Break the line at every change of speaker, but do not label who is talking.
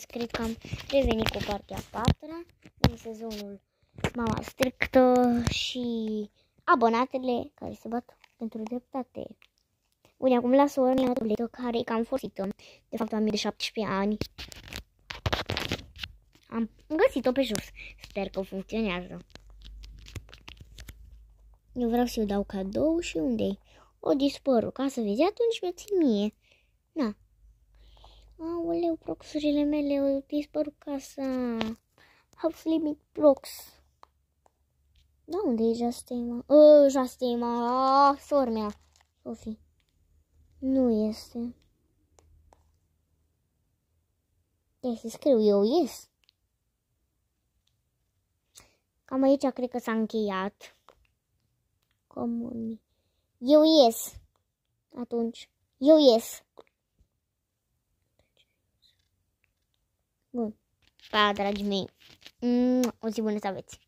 Cred că am revenit cu partea 4-a din sezonul Mama Strictă și abonatele care se bat pentru dreptate. Bun, acum las o tabletă care e cam folosită. De fapt am de 17 ani. Am găsit-o pe jos. Sper că funcționează. Eu vreau să-i dau cadou și unde-i? O dispărut. Ca să vezi, atunci mi-o ții mie. Na. Aoleu, proxurile mele, au dispărut casa. House Limit Prox. Da, unde e Justima? Justima, sora mea. Sofie. Nu este. Deci să scriu eu, yes. Cam aici cred că s-a încheiat. Comunii. Eu ies. Atunci. Eu ies. Bun. Pa, dragii mei. O zi bună să aveți.